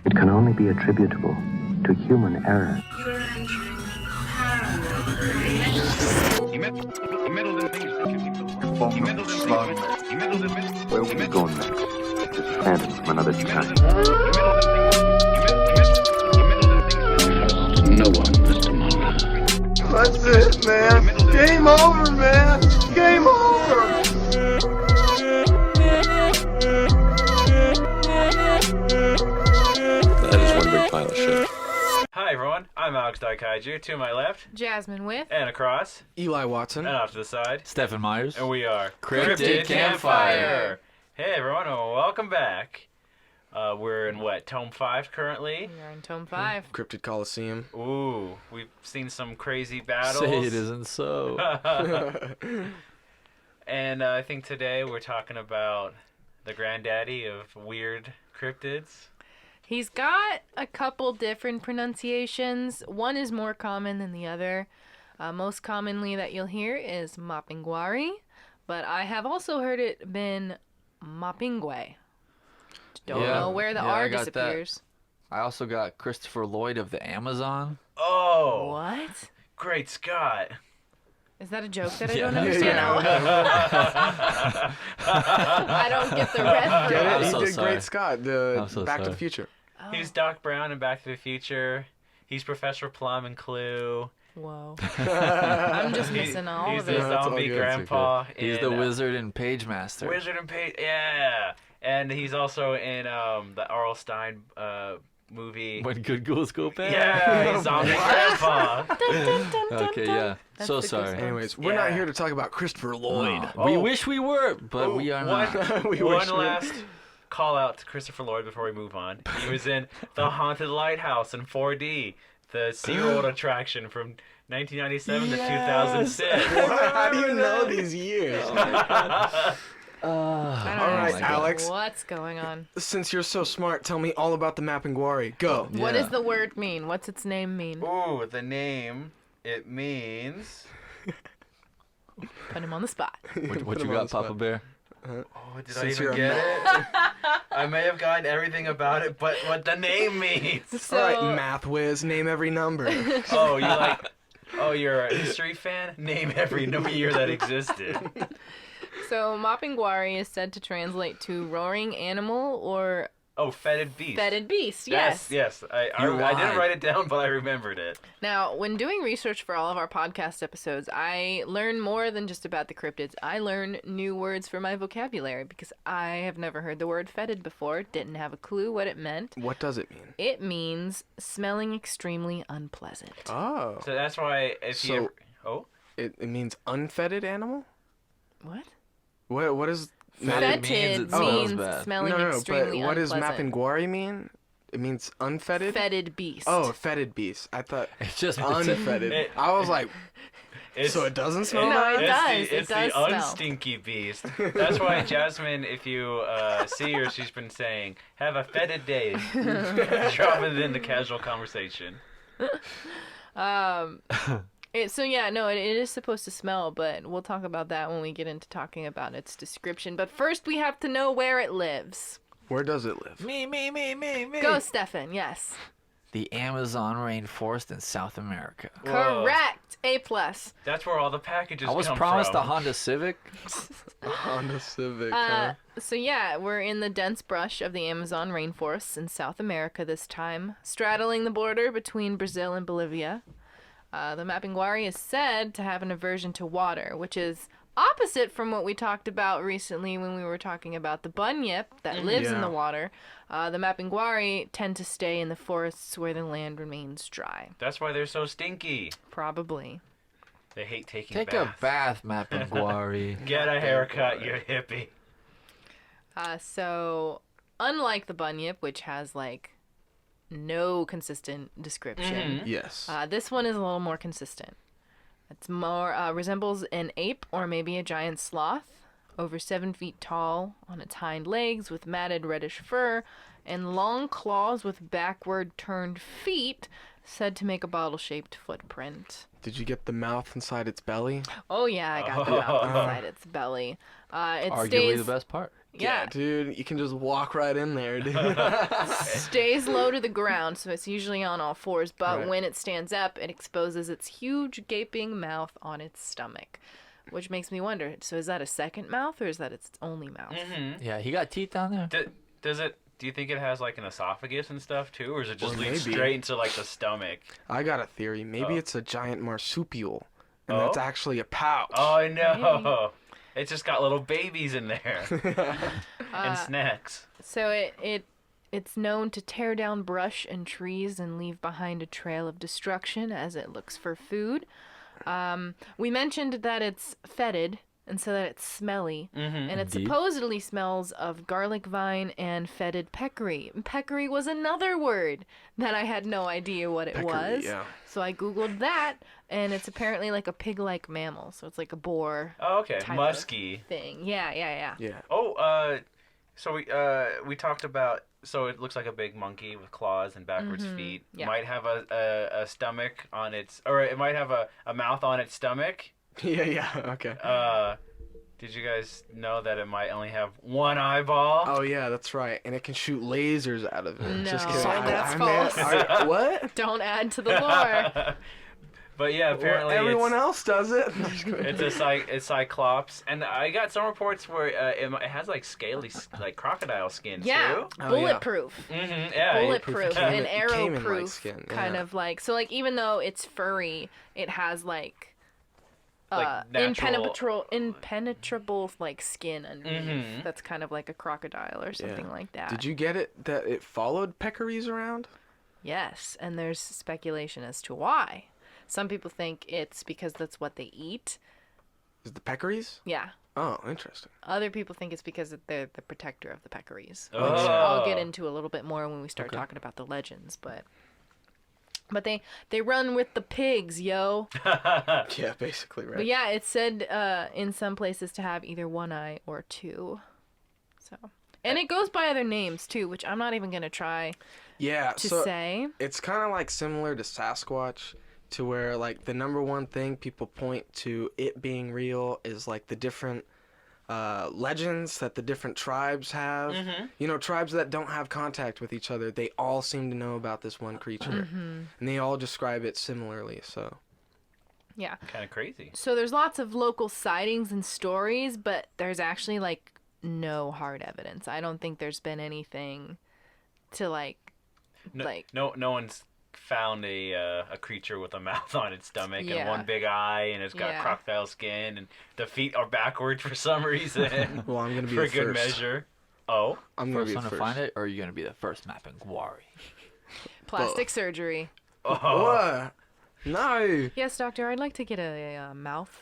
It can only be attributable to human error. You're entering paranormal. Where will we go next? This phantom from another time. No one, Mr. Muller. That's it, man. Game over, man. Game over. That is one big pile of shit. Hi everyone, I'm Alex Daikaiju. To my left, Jasmine with. and across, Eli Watson. and off to the side, Stephen Myers. and we are Cryptid Campfire. Hey everyone, and welcome back. We're in Tome 5 currently? We are in Tome 5. Cryptid Coliseum. Ooh, we've seen some crazy battles. Say it isn't so. And I think today we're talking about the granddaddy of weird cryptids. He's got a couple different pronunciations. One is more common than the other. Most commonly that you'll hear is Mapinguari, but I have also heard it been Mapinguari. Don't know where the R disappears. I also got Christopher Lloyd of the Amazon. Oh! What? Great Scott! Is that a joke that I Yeah. don't understand? I don't get the reference. Get I'm it? He so did sorry. Great Scott. I'm so Back to sorry. the Future. Oh. He's Doc Brown in Back to the Future. He's Professor Plum in Clue. Whoa. I'm just missing all He's of the it. That's all zombie good. grandpa. He's in, the wizard and page master. Wizard and Page, yeah. And he's also in the R.L. Stein movie. When good ghouls go bad. Yeah, he's zombie grandpa. Okay, yeah. That's So the sorry. goosebumps. Anyways, we're not here to talk about Christopher Lloyd. We Oh. wish we were, but we are not. We One wish we- last call out to Christopher Lloyd before we move on. He was in The Haunted Lighthouse in 4D, the SeaWorld attraction from 1997 to 2006. How do you know these years? I don't All right, understand Alex. What's going on? Since you're so smart, tell me all about the Mapinguari. Go. What Yeah. does the word mean? What's its name mean? Ooh, the name, it means... Put him on the spot. What Put you him on got, the spot. Papa Bear? Oh, did I Since even you're a get it? I may have gotten everything about it, but what the name means. So, All right, math whiz, name every number. Oh, you like... Oh, you're a history fan? Name every year that existed. so Mapinguari is said to translate to roaring animal or Oh, fetid beast. fetid beast. Yes. Yes. I didn't lied. write it down, but I remembered it. Now, when doing research for all of our podcast episodes, I learn more than just about the cryptids. I learn new words for my vocabulary because I have never heard the word fetid before, didn't have a clue what it meant. What does it mean? It means smelling extremely unpleasant. Oh. So that's why if So- you... Oh? It means unfetid animal? What? What is... Fetid Fetid means it smells means bad. smelling No, but extremely what does unpleasant. Mapinguari mean? It means unfetid? Fetid beast. Oh, fetid beast. I thought It's just unfetid. It- I was like, It's, so it doesn't smell No, bad? it does. It's It the does smell. unstinky beast. That's why Jasmine, if you see her, she's been saying, have a fetid day. Dropping it into casual conversation. It is supposed to smell, but we'll talk about that when we get into talking about its description. But first, we have to know where it lives. Where does it live? Me. Go, Stefan. Yes. The Amazon rainforest in South America. Whoa. Correct. A+. That's where all the packages I was come promised from. a Honda Civic. Honda Civic. So yeah, we're in the dense brush of the Amazon rainforests in South America this time, straddling the border between Brazil and Bolivia. The Mapinguari is said to have an aversion to water, which is opposite from what we talked about recently when we were talking about the bunyip that lives in Yeah. the water. The Mapinguari tend to stay in the forests where the land remains dry. That's why they're so stinky. Probably. They hate taking Take baths. a bath, Mapinguari. Get a haircut, you hippie. So, unlike the bunyip, which has like no consistent description, yes. this one is a little more consistent. It's more resembles an ape or maybe a giant sloth, over 7 feet tall, on its hind legs with matted reddish fur, and long claws with backward turned feet, said to make a bottle-shaped footprint. Did you get the mouth inside its belly? Oh yeah, I got the mouth inside its belly. It Arguably stays. the best part. Yeah. dude, you can just walk right in there, dude. Stays low to the ground, so it's usually on all fours, but Right. when it stands up, it exposes its huge gaping mouth on its stomach. Which makes me wonder, so is that a second mouth or is that its only mouth? Mm-hmm. Yeah, he got teeth down there. Do you think it has like an esophagus and stuff too, or is it just Or lead maybe. straight into like the stomach? I got a theory. Maybe Oh. it's a giant marsupial, and Oh? that's actually a pouch. Oh no! It's just got little babies in there Uh, and snacks. So it's known to tear down brush and trees and leave behind a trail of destruction as it looks for food. We mentioned that it's fetid, and so that it's smelly. Mm-hmm. And it Indeed. supposedly smells of garlic vine and fetid peccary. And peccary was another word that I had no idea what it Peccary, was. yeah. So I googled that, and it's apparently like a pig-like mammal. So it's like a boar Oh, okay, type of musky. thing. Yeah. Yeah. Oh, so we talked about. So it looks like a big monkey with claws and backwards feet. Yeah. Might have a stomach on its, or it might have a mouth on its stomach. Yeah. Okay. Did you guys know that it might only have one eyeball? Oh yeah, that's right. And it can shoot lasers out of it. Just No, kidding. that's man- false. what? Don't add to the lore. But yeah, apparently Well, everyone it's, else does it. it's cyclops, and I got some reports where it has like scaly, like crocodile skin Yeah, too. Oh, yeah. bulletproof. Mm-hmm. Yeah. Bulletproof Caiman- and Caiman-like arrow-proof, skin, kind yeah. of like. So like even though it's furry, it has like natural- impenetrable like skin underneath. Mhm. That's kind of like a crocodile or something like that. Did you get it that it followed peccaries around? Yes, and there's speculation as to why. Some people think it's because that's what they eat. Is the peccaries? Yeah. Oh, interesting. Other people think it's because they're the protector of the peccaries, which Oh. I'll get into a little bit more when we start talking about the legends. But they run with the pigs, yo. Yeah, basically, right. But yeah, it's said in some places to have either one eye or two. So, and it goes by other names too, which I'm not even gonna try Yeah, to so say. it's kind of like similar to Sasquatch, to where like the number one thing people point to it being real is like the different legends that the different tribes have. You know, tribes that don't have contact with each other, they all seem to know about this one creature, and they all describe it similarly. So Yeah. Kind of crazy. So there's lots of local sightings and stories, but there's actually like no hard evidence. I don't think there's been anything to No one's found a creature with a mouth on its stomach and Yeah. one big eye, and it's got Yeah. crocodile skin, and the feet are backwards for some reason. well, I'm gonna be for the good first. measure. Oh, I'm gonna First be one the to first. find it, or are you gonna be the first Mapinguari? plastic surgery. What? No, Yes, doctor, I'd like to get a mouth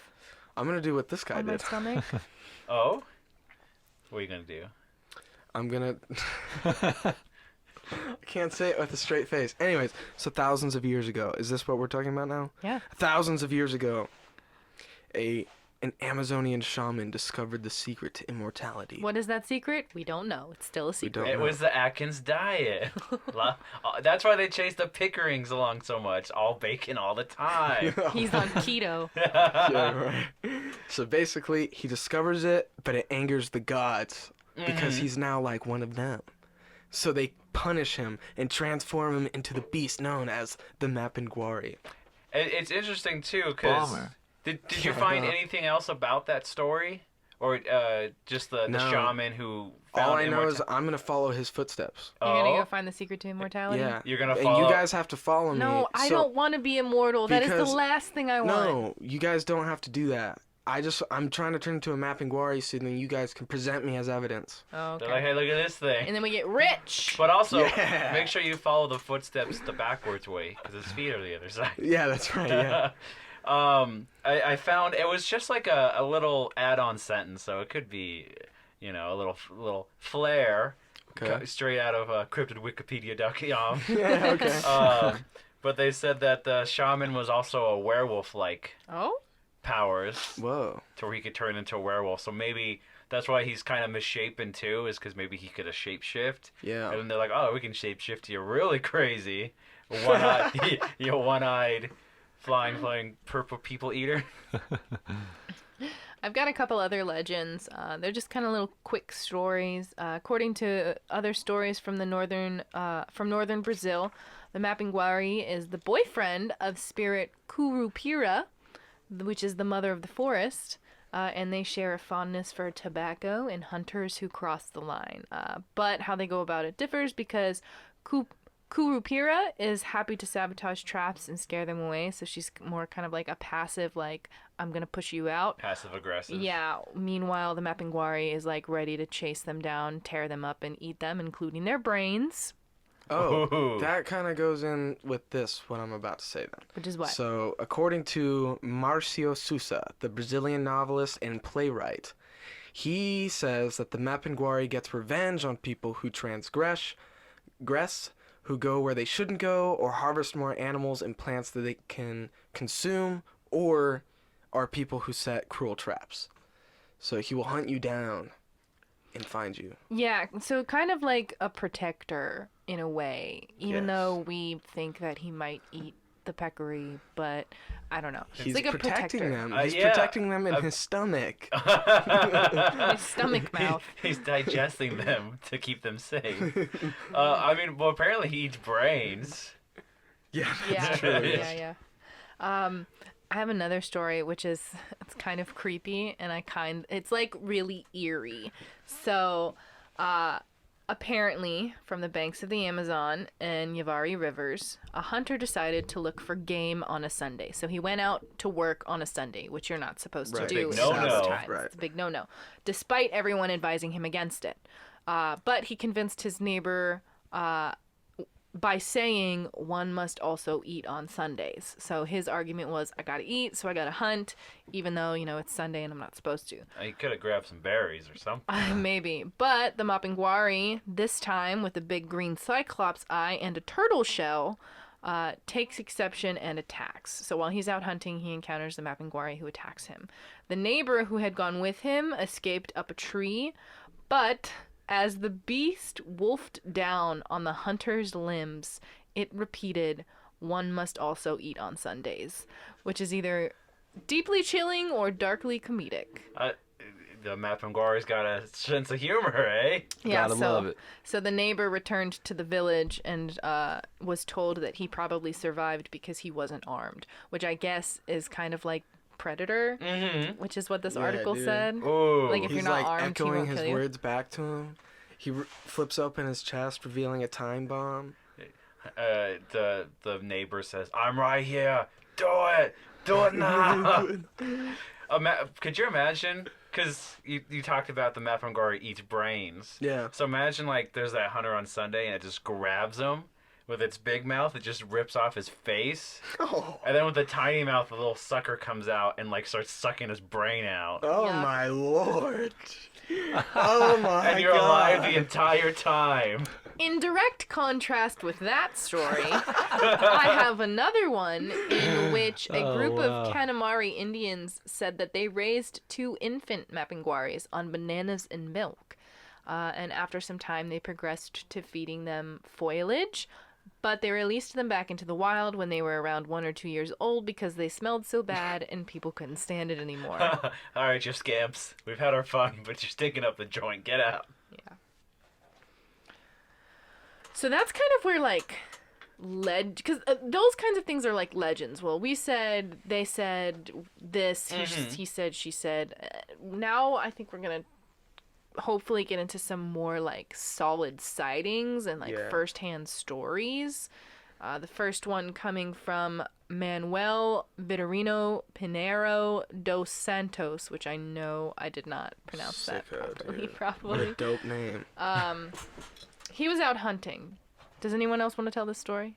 I'm gonna do what this guy on my did. stomach. oh. What are you gonna do? I'm gonna. I can't say it with a straight face. Anyways, so thousands of years ago, is this what we're talking about now? Yeah. Thousands of years ago, an Amazonian shaman discovered the secret to immortality. What is that secret? We don't know. It's still a secret. don't It know. was the Atkins diet. That's why they chase the Pickerings along so much. All bacon all the time. He's on keto. Yeah, right. So basically, he discovers it, but it angers the gods because he's now like one of them. So they punish him and transform him into the beast known as the Mapinguari. It's interesting too, because Bummer. did you find anything else about that story, or just the No. shaman who found All I know is immorta- I'm gonna follow his footsteps. You're gonna Oh. go find the secret to immortality? Yeah. You're gonna And follow- you guys have to follow me. No, I So- don't want to be immortal. That is the Because- last thing I want. No, you guys don't have to do that. I'm trying to turn into a Mapinguari so then you guys can present me as evidence. Oh, They're okay. like, hey, look at this thing. And then we get rich. But also, Yeah. make sure you follow the footsteps the backwards way, because his feet are the other side. Yeah, that's right. Yeah. I found it was just like a little add-on sentence, so it could be, a little flair, Okay. straight out of cryptidwikipedia.com. Yeah. Okay. But they said that the shaman was also a werewolf-like Oh? powers, Whoa. to where he could turn into a werewolf. So maybe that's why he's kind of misshapen too, is because maybe he could have shapeshift. Yeah. And then they're like, oh, we can shapeshift you really crazy. One-eyed, one-eyed, flying purple people eater. I've got a couple other legends. They're just kind of little quick stories. According to other stories from northern Brazil, the Mapinguari is the boyfriend of spirit Curupira, which is the mother of the forest, and they share a fondness for tobacco and hunters who cross the line. But how they go about it differs because Curupira is happy to sabotage traps and scare them away, so she's more kind of like a passive, like, I'm gonna push you out. Passive aggressive. Yeah. Meanwhile, the Mapinguari is like ready to chase them down, tear them up, and eat them, including their brains. Oh, Ooh. that kind of goes in with this, what I'm about to say then. Which is what? So, according to Marcio Sousa, the Brazilian novelist and playwright, he says that the Mapinguari gets revenge on people who transgress, who go where they shouldn't go, or harvest more animals and plants that they can consume, or are people who set cruel traps. So he will hunt you down and find you. Yeah, so kind of like a protector in a way, even Yes. though we think that he might eat the peccary, but I don't know. He's it's like a protecting protector. them. He's Yeah. protecting them in his stomach. His stomach mouth. He's digesting them to keep them safe. I mean, well, apparently he eats brains. Yeah, Yeah, that's true. yeah. I have another story, which is, it's kind of creepy, and it's like really eerie. So, apparently, from the banks of the Amazon and Yavari rivers, a hunter decided to look for game on a Sunday. So he went out to work on a Sunday, which you're not supposed to Right. do. Big in no-no. those times. Right. It's a big no-no, despite everyone advising him against it. But he convinced his neighbor by saying one must also eat on Sundays. So his argument was, I gotta eat, so I gotta hunt, even though, it's Sunday and I'm not supposed to. He could have grabbed some berries or something. Maybe. But the Mapinguari, this time with a big green cyclops eye and a turtle shell, takes exception and attacks. So while he's out hunting, he encounters the Mapinguari who attacks him. The neighbor who had gone with him escaped up a tree, but as the beast wolfed down on the hunter's limbs, it repeated, one must also eat on Sundays, which is either deeply chilling or darkly comedic. The Mapinguari's got a sense of humor, eh? Yeah, Gotta so, love it. so the neighbor returned to the village and was told that he probably survived because he wasn't armed, which I guess is kind of like Predator, Mm-hmm. which is what this Yeah, article dude. said. Ooh. Like, if He's you're not like armed, he echoing won't his kill you. words back to him. He flips open his chest, revealing a time bomb. The neighbor says, I'm right here. Do it. Do it now. Could you imagine? Because you talked about the Mapinguari eats brains. Yeah. So imagine, like, there's that hunter on Sunday and it just grabs him with its big mouth. It just rips off his face. Oh, And then with the tiny mouth, the little sucker comes out and, like, starts sucking his brain out. Yeah. my lord. Oh my And you're alive the entire time. In direct contrast with that story, I have another one in which a group of Kanamari Indians said that they raised 2 infant Mapinguaris on bananas and milk. And after some time, they progressed to feeding them foliage, but they released them back into the wild when they were around 1 or 2 years old because they smelled so bad and people couldn't stand it anymore. All right, you scamps. We've had our fun, but you're stinking up the joint. Get out. Yeah. So that's kind of where, like, because those kinds of things are like legends. Well, we said, they said this, he said, she said. Now I think we're going to hopefully get into some more, like, solid sightings and, like, Yeah. firsthand stories. The first one coming from Manuel Vitorino Pinheiro dos Santos, which I know I did not pronounce that Sicko, properly, dude. What probably. a dope name. He was out hunting. Does anyone else want to tell this story?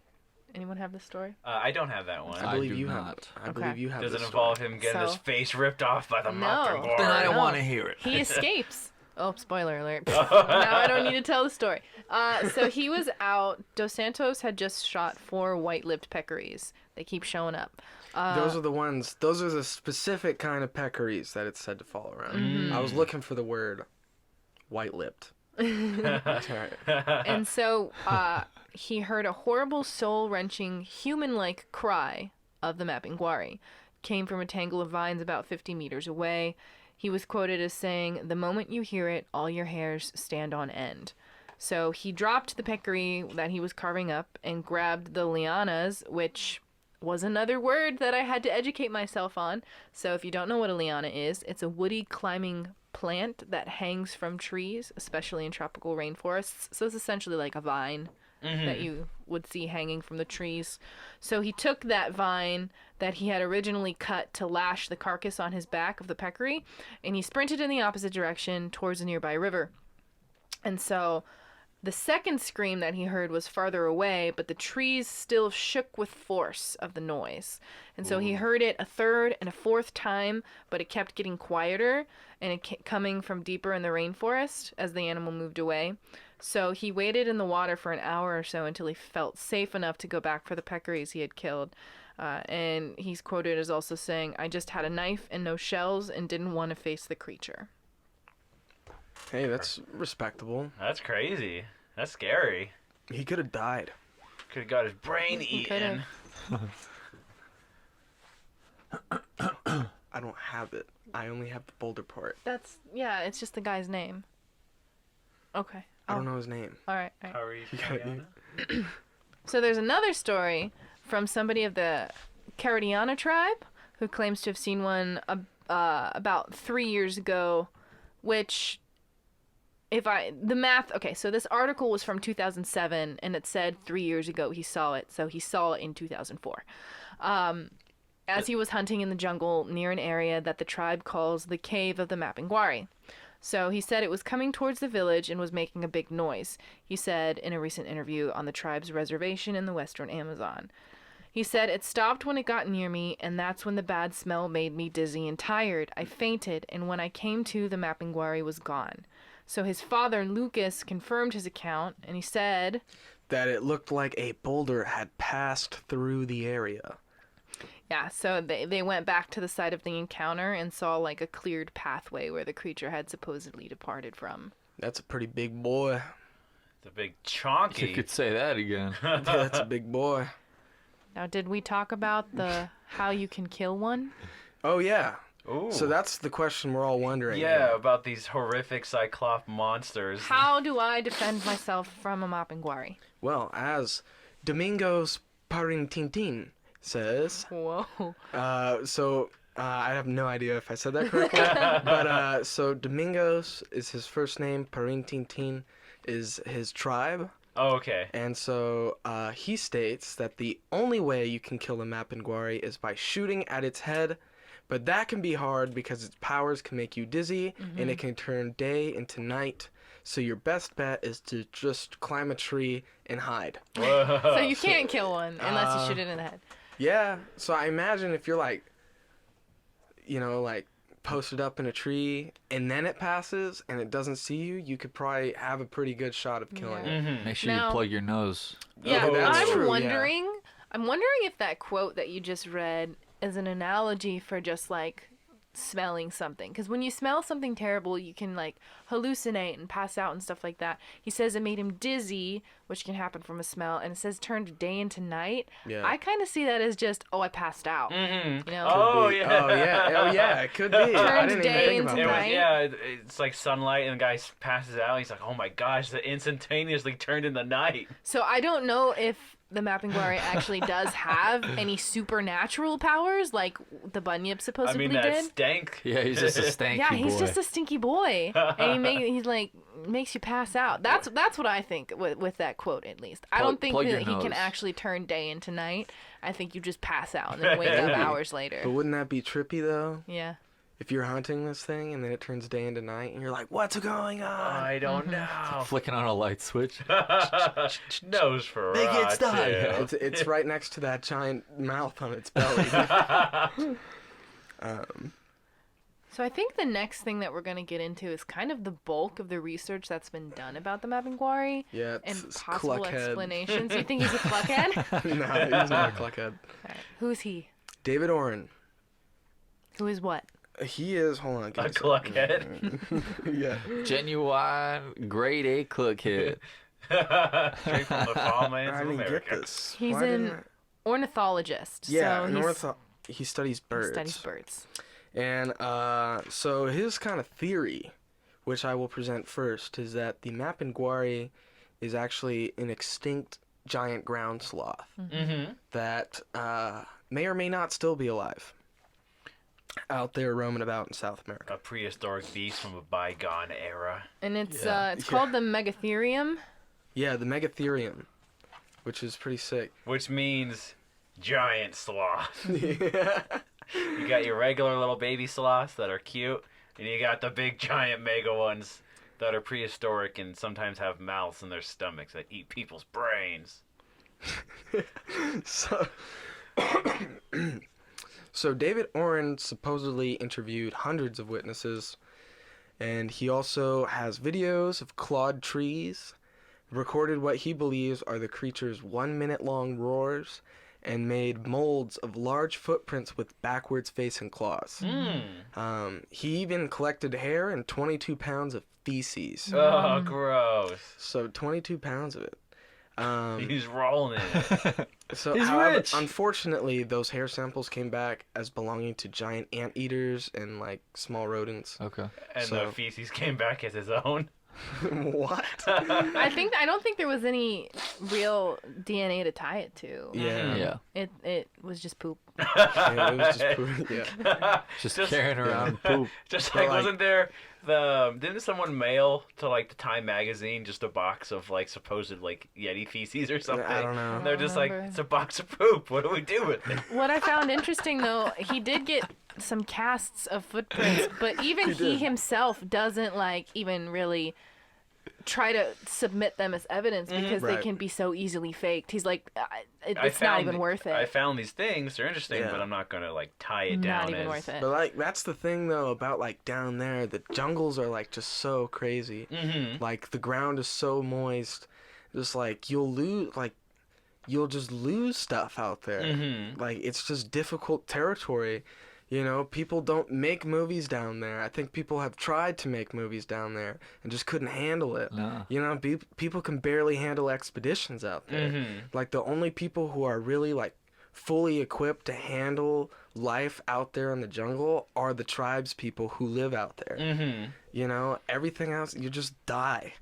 Anyone have this story? I don't have that one. I I believe do you have not. it. I Okay. believe you have Does it this involve story. him getting his So- face ripped off by the No. Mapinguari? Then I don't No. want to hear it. He escapes. Oh, spoiler alert. Now I don't need to tell the story. So he was out. Dos Santos had just shot 4 white-lipped peccaries. They keep showing up. Those are the ones. Those are the specific kind of peccaries that it's said to fall around. I was looking for the word white-lipped. That's right. And so he heard a horrible, soul-wrenching, human-like cry of the Mapinguari. Came from a tangle of vines about 50 meters away. he was quoted as saying, "The moment you hear it, all your hairs stand on end." So he dropped the peccary that he was carving up and grabbed the lianas, which was another word that I had to educate myself on. So if you don't know what a liana is, it's a woody climbing plant that hangs from trees, especially in tropical rainforests. So it's essentially like a vine that you would see hanging from the trees. So he took that vine that he had originally cut to lash the carcass on his back of the peccary, and he sprinted in the opposite direction towards a nearby river. And so the second scream that he heard was farther away, but the trees still shook with force of the noise. And so he heard it a third and a fourth time, but it kept getting quieter, and it coming from deeper in the rainforest as the animal moved away. So he waited in the water for an hour or so until he felt safe enough to go back for the peccaries he had killed. And he's quoted as also saying, "I just had a knife and no shells and didn't want to face the creature." Hey, that's respectable. That's crazy. That's scary. He could have died. Could have got his brain He eaten. I don't have it. I only have the boulder part. Yeah, it's just the guy's name. Okay. I don't know his name. All right. So there's another story from somebody of the Caridiana tribe who claims to have seen one about 3 years ago, which so this article was from 2007 and it said 3 years ago he saw it, so he saw it in 2004. As he was hunting in the jungle near an area that the tribe calls the Cave of the Mapinguari. So he said it was coming towards the village and was making a big noise, he said in a recent interview on the tribe's reservation in the western Amazon. He said, "It stopped when it got near me, and that's when the bad smell made me dizzy and tired. I fainted, and when I came to, the Mapinguari was gone." So his father, Lucas, confirmed his account, and he said that it looked like a boulder had passed through the area. Yeah, so they went back to the site of the encounter and saw like a cleared pathway where the creature had supposedly departed from. That's a pretty big boy. It's a big chonky. You could say that again. That's a big boy. Now, did we talk about how you can kill one? Oh, yeah. Ooh. So that's the question we're all wondering. Yeah, about these horrific cyclops monsters. How do I defend myself from a Mapinguari? Well, as Domingos Parintintin says... Whoa. I have no idea if I said that correctly. But, so Domingos is his first name. Parintintin is his tribe. Oh, okay. And so he states that the only way you can kill a Mapinguari is by shooting at its head, but that can be hard because its powers can make you dizzy, and it can turn day into night. So your best bet is to just climb a tree and hide. Whoa. So you can't kill one unless you shoot it in the head. Yeah, so I imagine if you're like, posted up in a tree and then it passes and it doesn't see you, you could probably have a pretty good shot of killing it. Mm-hmm. Make sure Now- you plug your nose. Yeah, Oh, that's I'm true, wondering. I'm wondering if that quote that you just read is an analogy for just like smelling something, because when you smell something terrible you can like hallucinate and pass out and stuff like that. He says it made him dizzy, which can happen from a smell, and it says turned day into night. Yeah. I kind of see that as just I passed out. Mm-hmm. You know? Oh, Be- yeah. Oh yeah, it could be. I didn't even day think into about It was, that. night. yeah, it's like sunlight, and the guy passes out. He's like, "Oh my gosh!" It instantaneously turned into night. So I don't know if the Mapinguari actually does have any supernatural powers like the Bunyip I supposedly mean, that did. stank. Yeah, he's just a stanky Yeah, he's boy. just a stinky boy, and he's like makes you pass out. That's what I think with that quote, at least. I don't think plug that your he can nose. actually turn day into night. I think you just pass out and then wake up hours later. But wouldn't that be trippy though? Yeah. If you're hunting this thing and then it turns day into night and you're like, what's going on? I don't know. Flicking on a light switch. Nose for Make it stop. It's right next to that giant mouth on its belly. So I think the next thing that we're going to get into is kind of the bulk of the research that's been done about the Mapinguari Yeah, and it's possible cluckhead. explanations. You think he's a cluckhead? No, he's not a cluckhead. Alright. Who's he? David Oren. Who is what? He is, hold on. A give me cluckhead. yeah. Genuine grade A cluckhead. Straight from the farmlands I of didn't America. get this. He's Why an didn't I- ornithologist. Yeah, so an he's- he studies birds. He studies birds. And so his kind of theory, which I will present first, is that the Mapinguari is actually an extinct giant ground sloth that may or may not still be alive out there roaming about in South America. A prehistoric beast from a bygone era. And it's called the Megatherium. Yeah, the Megatherium, which is pretty sick. Which means giant sloth. Yeah. You got your regular little baby sloths that are cute, and you got the big giant mega ones that are prehistoric and sometimes have mouths in their stomachs that eat people's brains. So David Oren supposedly interviewed hundreds of witnesses, and he also has videos of clawed trees, recorded what he believes are the creature's 1 minute long roars, and made molds of large footprints with backwards facing claws. He even collected hair and 22 pounds of feces. Oh, gross. So 22 pounds of it. He's rolling it. So, He's however, rich. unfortunately, those hair samples came back as belonging to giant anteaters and like small rodents. Okay. And So- the feces came back as his own. What? I don't think there was any real DNA to tie it to. Yeah. Yeah. It was just poop. Yeah, it was just poop. Yeah. Just, Just- carrying around poop. Just But, like, like- wasn't there didn't someone mail to like the Time magazine just a box of like supposed like Yeti feces or something? I don't know. And they're just like, remember. it's a box of poop. What do we do with it? What I found interesting though, he did get some casts of footprints, but even he himself doesn't like even really try to submit them as evidence because they Right. can be so easily faked. He's like, it's I not found even worth it. I found these things. They're interesting, Yeah. but I'm not gonna like tie it down. Not even as, worth it. But like that's the thing though about like down there, the jungles are like just so crazy. Like the ground is so moist, just like you'll just lose stuff out there. Like it's just difficult territory. You know, people don't make movies down there. I think people have tried to make movies down there and just couldn't handle it. No. You know, people can barely handle expeditions out there. Like the only people who are really like fully equipped to handle life out there in the jungle are the tribes people who live out there. You know, everything else you just die.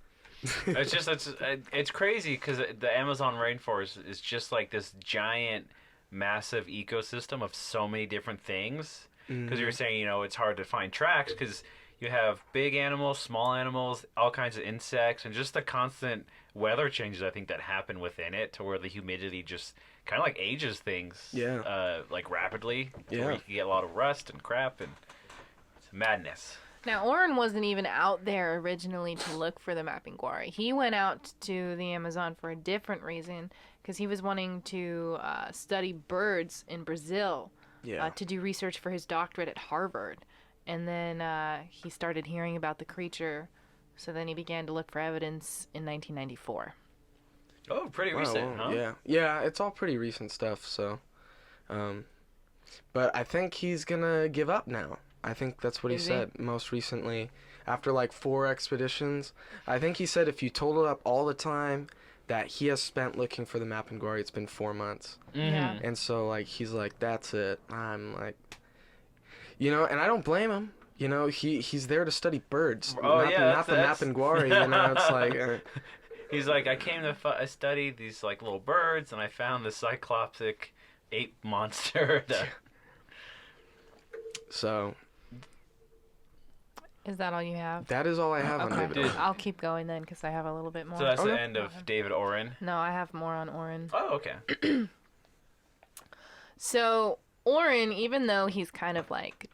It's crazy because the Amazon rainforest is just like this giant, massive ecosystem of so many different things. Because you were saying, you know, it's hard to find tracks because you have big animals, small animals, all kinds of insects, and just the constant weather changes, I think, that happen within it to where the humidity just kind of like ages things like rapidly. To where you can get a lot of rust and crap, and it's madness. Now, Oren wasn't even out there originally to look for the Mapinguari. He went out to the Amazon for a different reason because he was wanting to study birds in Brazil to do research for his doctorate at Harvard. And then he started hearing about the creature, so then he began to look for evidence in 1994. Oh, pretty recent, huh? Yeah, it's all pretty recent stuff. So, but I think he's gonna give up now. I think that's what he Is he? said most recently. After like 4 expeditions, I think he said if you totaled up all the time that he has spent looking for the Mapinguari, it's been 4 months. Yeah. And so like he's like, that's it. I'm like, you know, and I don't blame him. You know, he's there to study birds, Oh, not, yeah, not the that's- Mapinguari. You know, it's like. He's like, I came to study these like little birds, and I found the cyclopsic ape monster. So Is that all you have? that is all I have on David. Dude. I'll keep going then because I have a little bit more. So that's the Okay. end of David Oren. No, I have more on Oren. Oh, okay. So Oren, even though he's kind of like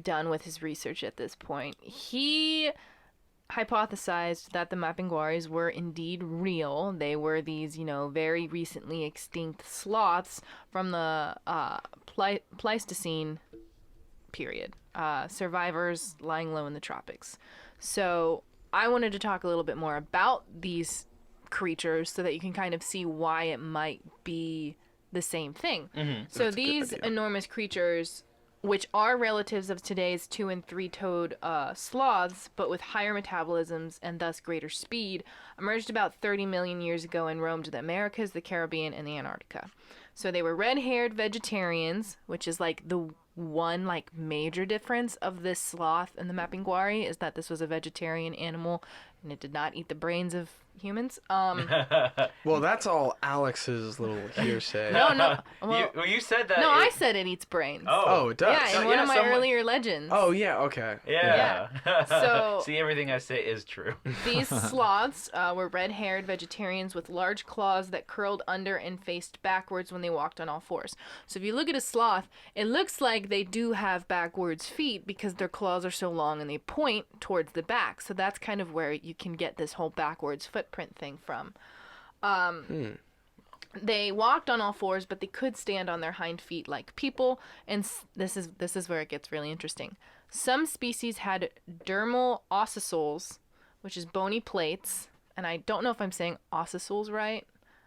done with his research at this point, he hypothesized that the Mapinguaris were indeed real. They were these, you know, very recently extinct sloths from the Pleistocene period, survivors lying low in the tropics. So I wanted to talk a little bit more about these creatures so that you can kind of see why it might be the same thing. So That's a good these idea. enormous creatures which are relatives of today's 2- and 3-toed sloths, but with higher metabolisms and thus greater speed, emerged about 30 million years ago and roamed the Americas, the Caribbean, and the Antarctica. So they were red-haired vegetarians, which is like the one like major difference of this sloth and the Mapinguari is that this was a vegetarian animal and it did not eat the brains of humans. Well, that's all Alex's little hearsay. No. Well, you said that. no, I said it eats brains. Oh, it does. Yeah, in one of my earlier legends. Oh, yeah, okay. Yeah. So- see, everything I say is true. These sloths were red-haired vegetarians with large claws that curled under and faced backwards when they walked on all fours. So if you look at a sloth, it looks like they do have backwards feet because their claws are so long and they point towards the back. So that's kind of where you can get this whole backwards footprint thing from. They walked on all fours, but they could stand on their hind feet like people. And this is where it gets really interesting. Some species had dermal ossisoles, which is bony plates. And I don't know if I'm saying ossisoles right.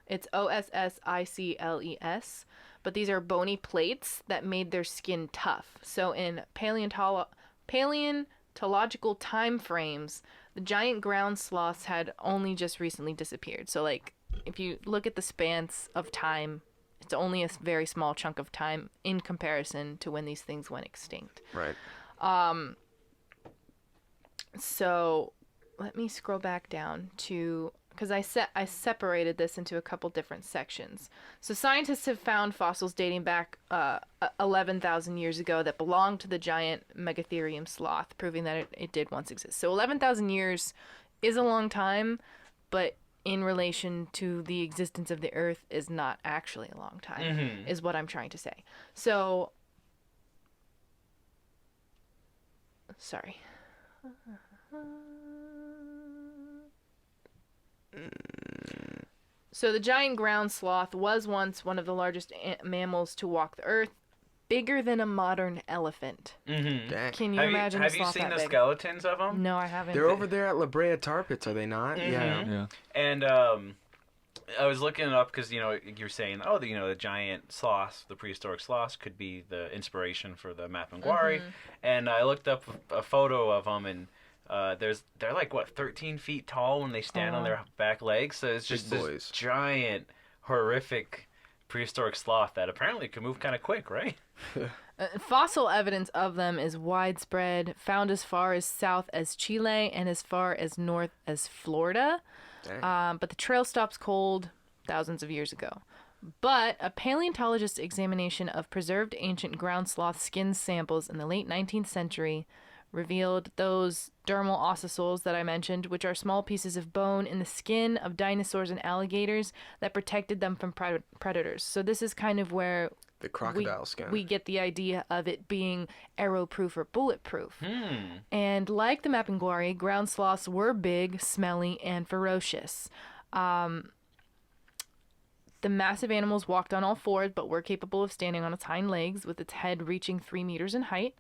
It's ossicles. But these are bony plates that made their skin tough. So in paleontological time frames, the giant ground sloths had only just recently disappeared. So, like, if you look at the spans of time, it's only a very small chunk of time in comparison to when these things went extinct. Right. So, let me scroll back down to... because I separated this into a couple different sections. So scientists have found fossils dating back 11,000 years ago that belong to the giant Megatherium sloth, proving that it did once exist. So 11,000 years is a long time, but in relation to the existence of the Earth is not actually a long time, is what I'm trying to say. So, sorry. So the giant ground sloth was once one of the largest mammals to walk the earth, bigger than a modern elephant. Dang. Can you imagine Have a you sloth seen that the big? skeletons of them? No, I haven't. They're over there at La Brea Tar Pits, are they not? Yeah. Yeah. And I was looking it up because, you know, you're saying, oh, the giant sloths, the prehistoric sloths, could be the inspiration for the Mapinguari. And I looked up a photo of them, and they're like, what, 13 feet tall when they stand on their back legs? So it's just Big this boys. giant, horrific prehistoric sloth that apparently can move kind of quick, right? Fossil evidence of them is widespread, found as far as south as Chile and as far as north as Florida. But the trail stops cold thousands of years ago. But a paleontologist's examination of preserved ancient ground sloth skin samples in the late 19th century revealed those dermal ossisoles that I mentioned, which are small pieces of bone in the skin of dinosaurs and alligators that protected them from predators. So this is kind of where The crocodile skin. we get the idea of it being arrow-proof or bulletproof. And like the Mapinguari, ground sloths were big, smelly, and ferocious. The massive animals walked on all fours, but were capable of standing on its hind legs, with its head reaching 3 meters in height.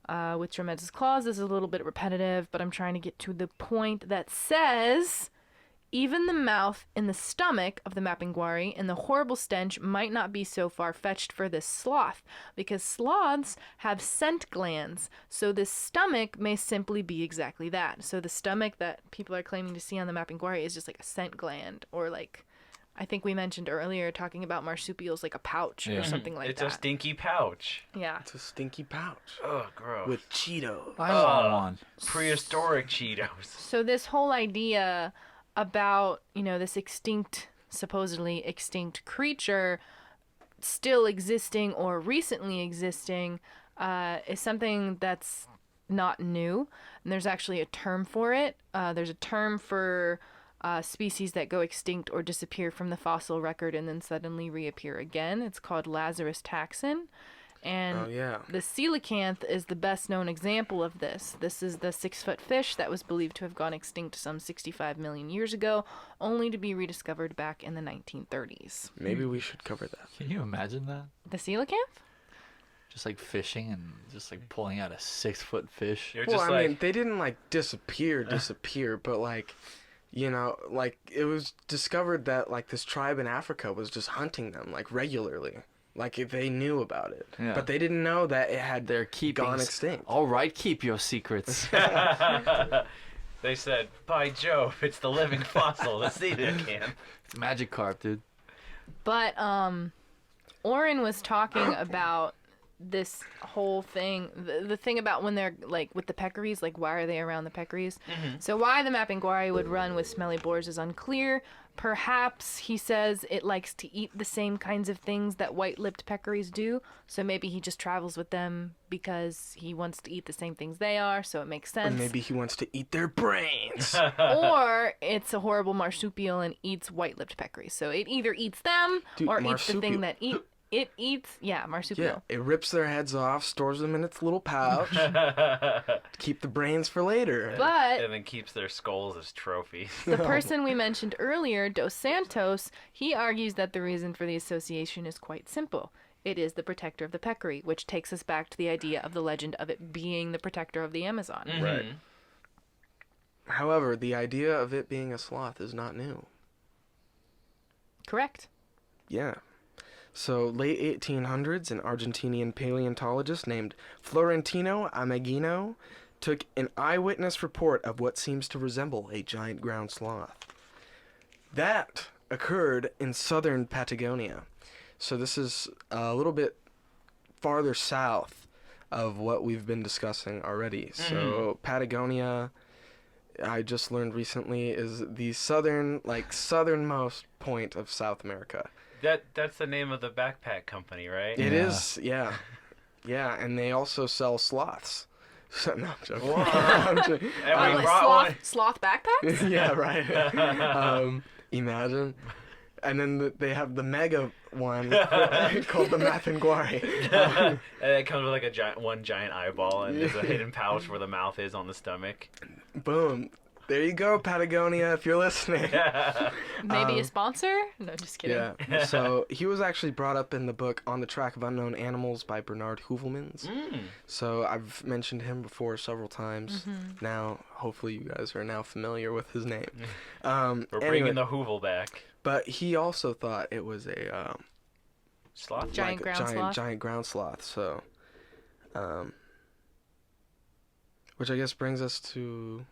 With tremendous claws. This is a little bit repetitive, but I'm trying to get to the point that says even the mouth and the stomach of the Mapinguari and the horrible stench might not be so far-fetched for this sloth, because sloths have scent glands, so this stomach may simply be exactly that. So the stomach that people are claiming to see on the Mapinguari is just like a scent gland, or like, I think we mentioned earlier talking about marsupials, like a pouch or something like It's that. a stinky pouch. Yeah. It's a stinky pouch. Oh, gross. With Cheetos. I want one. Prehistoric Cheetos. So this whole idea about, this supposedly extinct creature still existing or recently existing is something that's not new. And there's actually a term for it. There's a term for species that go extinct or disappear from the fossil record and then suddenly reappear again. It's called Lazarus taxon. And Oh, yeah. the coelacanth is the best known example of this. This is the 6-foot fish that was believed to have gone extinct some 65 million years ago, only to be rediscovered back in the 1930s. Maybe we should cover that. Can you imagine that? The coelacanth? Just like fishing and just like pulling out a 6-foot fish. You're Well, just I mean, they didn't disappear, but it was discovered that this tribe in Africa was just hunting them regularly. Like if they knew about it, Yeah. but they didn't know that it had They're keeping gone extinct. All right, keep your secrets. They said, by Jove, it's the living fossil, the coelacanth. It's magic carp, dude. But Oren was talking about this whole thing, the thing about when they're like with the peccaries, like why are they around the peccaries? So why the Mapinguari would run with smelly boars is unclear. Perhaps he says it likes to eat the same kinds of things that white-lipped peccaries do, so maybe he just travels with them because he wants to eat the same things they are, so it makes Or sense. maybe he wants to eat their brains. Or it's a horrible marsupial and eats white-lipped peccaries. So it either eats them Dude, or eats the thing marsupial. that it eats. Yeah, marsupial. Yeah, it rips their heads off, stores them in its little pouch, to keep the brains for later. But And then keeps their skulls as trophies. the person we mentioned earlier, Dos Santos, he argues that the reason for the association is quite simple. It is the protector of the peccary, which takes us back to the idea of the legend of it being the protector of the Amazon. Right. However, the idea of it being a sloth is not new. Correct. Yeah. So, late 1800s, an Argentinian paleontologist named Florentino Ameghino took an eyewitness report of what seems to resemble a giant ground sloth. That occurred in southern Patagonia. So this is a little bit farther south of what we've been discussing already. So Patagonia, I just learned recently, is the southernmost point of South America. That's the name of the backpack company, right? It is, yeah. Yeah, and they also sell sloths. So, no, I'm joking. I'm joking. And we What, brought one. sloth backpacks? Yeah, right. Imagine. And then they have the mega one called the Mapinguari. And it comes with like a one giant eyeball, and there's a hidden pouch where the mouth is on the stomach. Boom. There you go, Patagonia, if you're listening. Maybe a sponsor? No, just kidding. Yeah. So he was actually brought up in the book On the Track of Unknown Animals by Bernard Heuvelmans. So I've mentioned him before several times. Now, hopefully you guys are now familiar with his name. We're bringing the Hoovel back. But he also thought it was a Sloth? Giant ground sloth? giant ground sloth. So, which I guess brings us to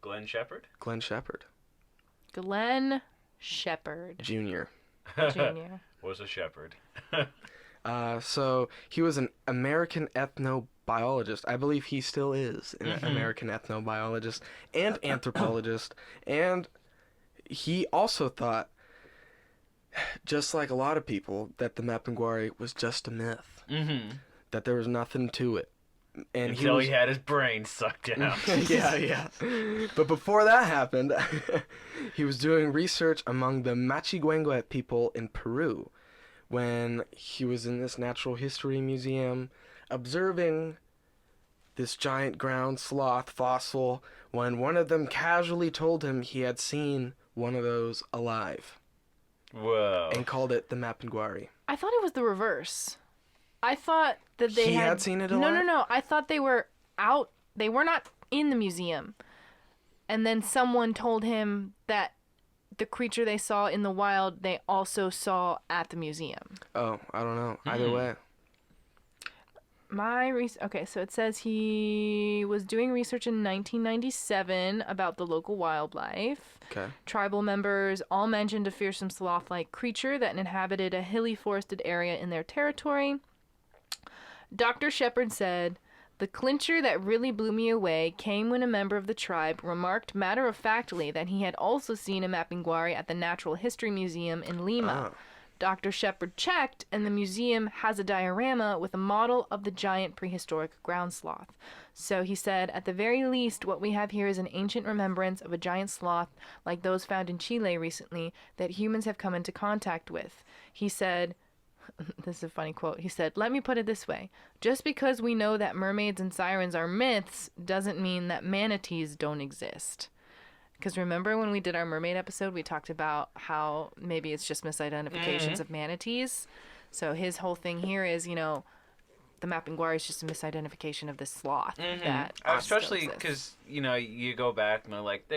Glenn Shepard? Glenn Shepard Glenn Shepard Jr. Jr. Was a shepherd. So he was an American ethnobiologist. I believe he still is an American ethnobiologist and anthropologist. And he also thought, just like a lot of people, that the Mapinguari was just a myth. That there was nothing to it. And Until he had his brain sucked out. yeah. But before that happened, he was doing research among the Machiguengue people in Peru when he was in this natural history museum observing this giant ground sloth fossil when one of them casually told him he had seen one of those alive Whoa. and called it the Mapinguari. I thought it was the reverse. I thought that they He had seen it alive? No. I thought they were out. They were not in the museum. And then someone told him that the creature they saw in the wild, they also saw at the museum. Oh, I don't know. Either way. Okay, so it says he was doing research in 1997 about the local wildlife. Okay. Tribal members all mentioned a fearsome sloth-like creature that inhabited a hilly forested area in their territory. Dr. Shepard said, "The clincher that really blew me away came when a member of the tribe remarked matter-of-factly that he had also seen a Mapinguari at the Natural History Museum in Lima. Dr. Shepard checked, and the museum has a diorama with a model of the giant prehistoric ground sloth. So he said, at the very least, what we have here is an ancient remembrance of a giant sloth like those found in Chile recently that humans have come into contact with." He said, this is a funny quote, he said, "Let me put it this way. Just because we know that mermaids and sirens are myths doesn't mean that manatees don't exist." Because remember when we did our mermaid episode, we talked about how maybe it's just misidentifications of manatees. So his whole thing here is, the Mapinguari is just a misidentification of this sloth. That Especially still exists. because, you go back and they're like,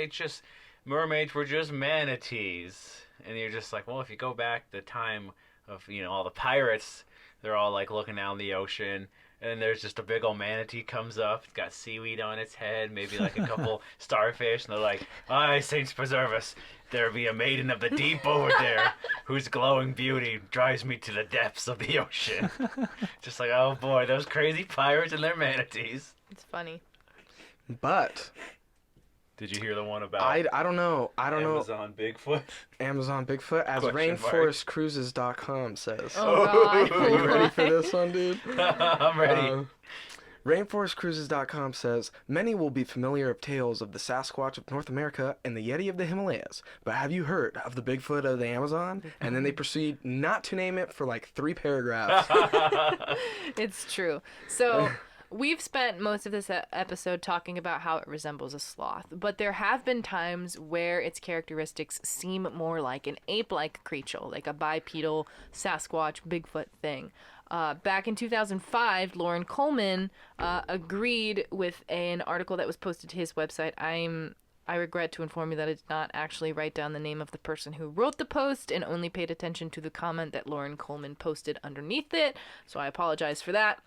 mermaids were just manatees. And you're just like, well, if you go back the time of all the pirates. They're all like looking down the ocean, and there's just a big old manatee comes up. It's got seaweed on its head, maybe like a couple starfish, and they're like, "Aye, saints preserve us. There be a maiden of the deep over there, whose glowing beauty drives me to the depths of the ocean." Just like, oh boy, those crazy pirates and their manatees. It's funny. But did you hear the one about I don't know. Amazon Bigfoot? Amazon Bigfoot, as Question mark. rainforestcruises.com says. Oh, God. Are you ready for this one, dude? I'm ready. Rainforestcruises.com says, many will be familiar of tales of the Sasquatch of North America and the Yeti of the Himalayas, but have you heard of the Bigfoot of the Amazon? And then they proceed not to name it for like 3 paragraphs. It's true. So we've spent most of this episode talking about how it resembles a sloth, but there have been times where its characteristics seem more like an ape-like creature, like a bipedal Sasquatch Bigfoot thing. Back in 2005, Lauren Coleman agreed with an article that was posted to his website. I regret to inform you that I did not actually write down the name of the person who wrote the post and only paid attention to the comment that Lauren Coleman posted underneath it, so I apologize for that.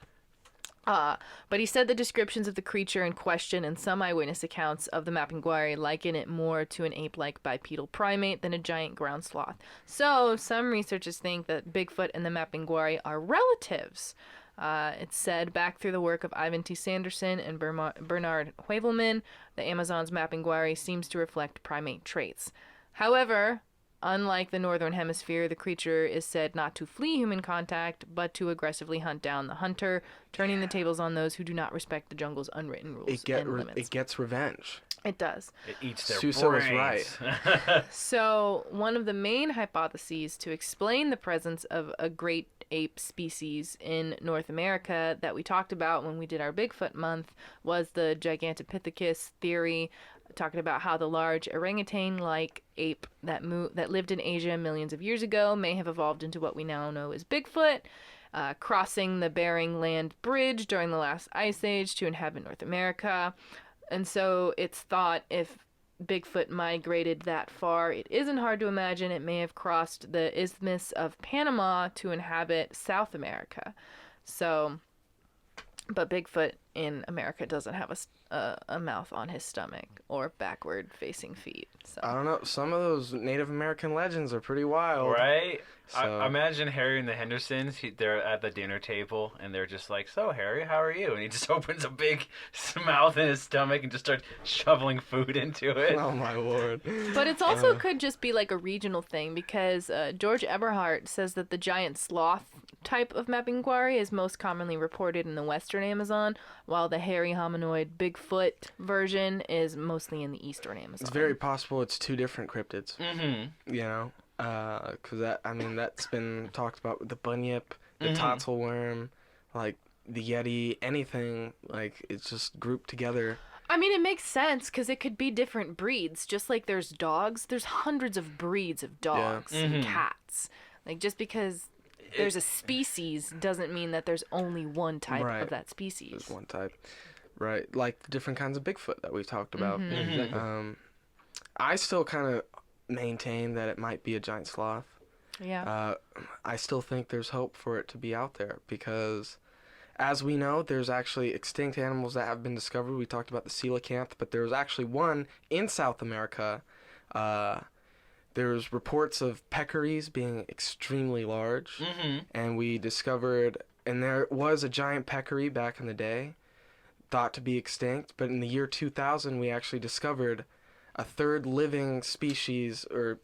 But he said the descriptions of the creature in question and some eyewitness accounts of the Mapinguari liken it more to an ape-like bipedal primate than a giant ground sloth. So some researchers think that Bigfoot and the Mapinguari are relatives. It's said back through the work of Ivan T. Sanderson and Bernard Heuvelman, the Amazon's Mapinguari seems to reflect primate traits. However, unlike the northern hemisphere, the creature is said not to flee human contact, but to aggressively hunt down the hunter, turning the tables on those who do not respect the jungle's unwritten rules and limits. It gets revenge. It does. It eats their Suso was brains. right. So, one of the main hypotheses to explain the presence of a great ape species in North America that we talked about when we did our Bigfoot month was the Gigantopithecus theory, talking about how the large orangutan-like ape that lived in Asia millions of years ago may have evolved into what we now know as Bigfoot, crossing the Bering Land Bridge during the last ice age to inhabit North America. And so it's thought if Bigfoot migrated that far, it isn't hard to imagine it may have crossed the Isthmus of Panama to inhabit South America. So, but Bigfoot in America doesn't have a mouth on his stomach or backward facing feet. So I don't know. Some of those Native American legends are pretty wild. Right? So- I imagine Harry and the Hendersons, they're at the dinner table, and they're just like, "So, Harry, how are you?" And he just opens a big mouth in his stomach and just starts shoveling food into it. Oh, my lord. But it's also could just be like a regional thing, because George Eberhardt says that the giant sloth type of Mapinguari is most commonly reported in the western Amazon, while the hairy hominoid Bigfoot version is mostly in the eastern Amazon. It's very possible it's 2 different cryptids. Mm-hmm. You know? Because that's been talked about with the bunyip, the tottle worm, like the yeti, anything. Like, it's just grouped together. I mean, it makes sense because it could be different breeds. Just like there's dogs, there's hundreds of breeds of dogs and cats. Like, just because there's a species doesn't mean that there's only one type of that species. There's one type. Right. Like the different kinds of Bigfoot that we've talked about. Exactly. I still kind of maintain that it might be a giant sloth. Yeah. I still think there's hope for it to be out there because, as we know, there's actually extinct animals that have been discovered. We talked about the coelacanth, but there's actually one in South America. There's reports of peccaries being extremely large, and we discovered, and there was a giant peccary back in the day, thought to be extinct, but in the year 2000, we actually discovered a third living species or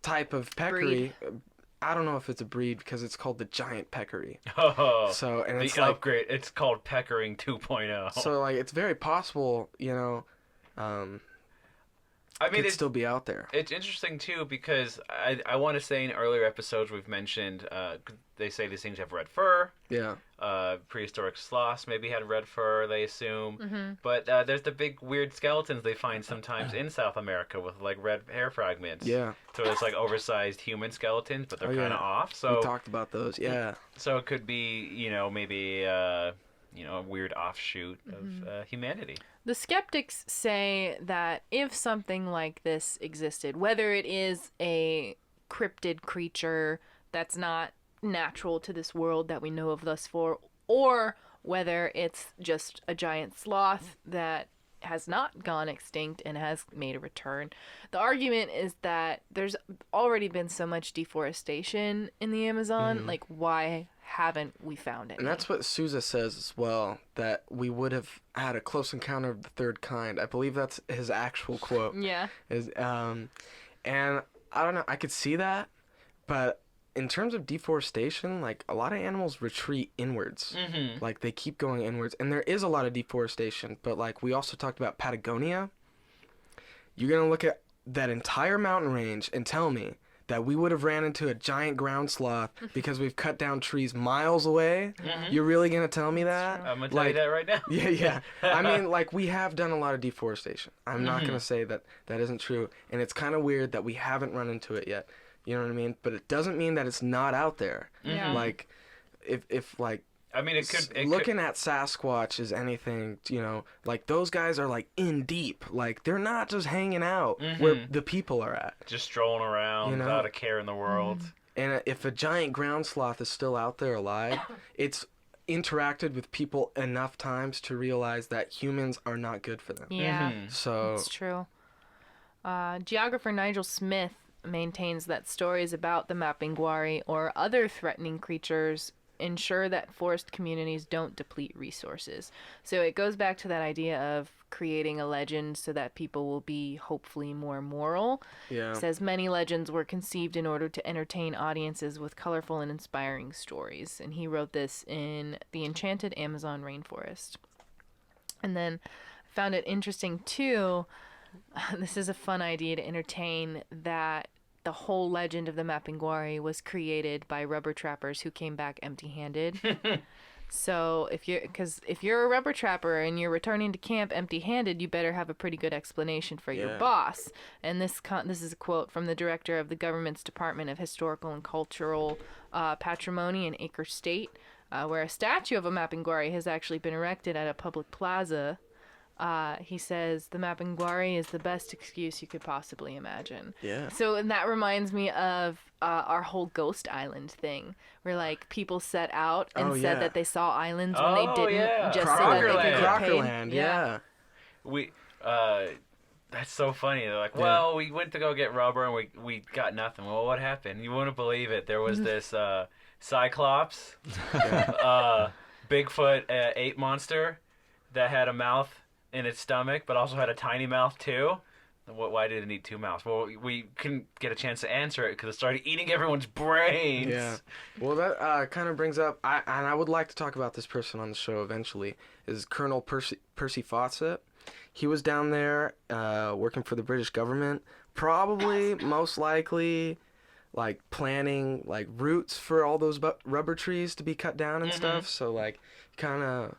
type of peccary. Breed. I don't know if it's a breed because it's called the giant peccary. Oh, So, and the it's like, upgrade. It's called Peckering 2.0. so like it's very possible, you know, I mean, could still be out there. It's interesting, too, because I want to say in earlier episodes we've mentioned, they say these things have red fur. Yeah. Prehistoric sloths maybe had red fur, they assume. But there's the big weird skeletons they find sometimes in South America with, like, red hair fragments. Yeah. So it's, like, oversized human skeletons, but they're kind of off. So we talked about those, yeah. So it could be, you know, maybe, a weird offshoot of humanity. The skeptics say that if something like this existed, whether it is a cryptid creature that's not natural to this world that we know of thus far, or whether it's just a giant sloth that has not gone extinct and has made a return. The argument is that there's already been so much deforestation in the Amazon. Like, why haven't we found it? And that's what Sousa says as well, that we would have had a close encounter of the third kind. I believe that's his actual quote. Yeah. And I don't know, I could see that, but in terms of deforestation, like, a lot of animals retreat inwards. Like, they keep going inwards, and there is a lot of deforestation, but, like, we also talked about Patagonia. You're gonna look at that entire mountain range and tell me that we would have ran into a giant ground sloth because we've cut down trees miles away? You're really gonna tell me that? I'm gonna tell you that right now. Yeah. I mean, like, we have done a lot of deforestation. I'm not gonna say that that isn't true, and it's kind of weird that we haven't run into it yet. You know what I mean? But it doesn't mean that it's not out there. Yeah. Like, if like, I mean, it could. looking at Sasquatch is anything, you know, like, those guys are, like, in deep. Like, they're not just hanging out where the people are at. just strolling around You know? without a care in the world. And if a giant ground sloth is still out there alive, it's interacted with people enough times to realize that humans are not good for them. Yeah. So, It's true. Geographer Nigel Smith maintains that stories about the Mapinguari or other threatening creatures ensure that forest communities don't deplete resources. So it goes back to that idea of creating a legend so that people will be hopefully more moral. yeah. It says many legends were conceived in order to entertain audiences with colorful and inspiring stories. And he wrote this in The Enchanted Amazon Rainforest. And then I found it interesting too. This is a fun idea to entertain, that the whole legend of the Mapinguari was created by rubber trappers who came back empty-handed. So if you're a rubber trapper and you're returning to camp empty-handed, you better have a pretty good explanation for your Yeah. boss. And this is a quote from the director of the government's Department of Historical and Cultural Patrimony in Acre State, where a statue of a Mapinguari has actually been erected at a public plaza. He says the Mapinguari is the best excuse you could possibly imagine. Yeah. So, and that reminds me of our whole Ghost Island thing, where, like, people set out and said yeah. that they saw islands when they Oh, didn't, yeah. just so that they could get paid. Crockerland, yeah. We that's so funny. They're like, well, we went to go get rubber and we got nothing. Well, what happened? You wouldn't believe it. There was this cyclops, Bigfoot ape monster that had a mouth in its stomach, but also had a tiny mouth too. Why did it need two mouths? Well, we couldn't get a chance to answer it because it started eating everyone's brains. Yeah. Well, that kind of brings up, and I would like to talk about this person on the show eventually, is Colonel Percy Fawcett. He was down there working for the British government, probably, most likely, like, planning, like, routes for all those rubber trees to be cut down and stuff. So, like, kind of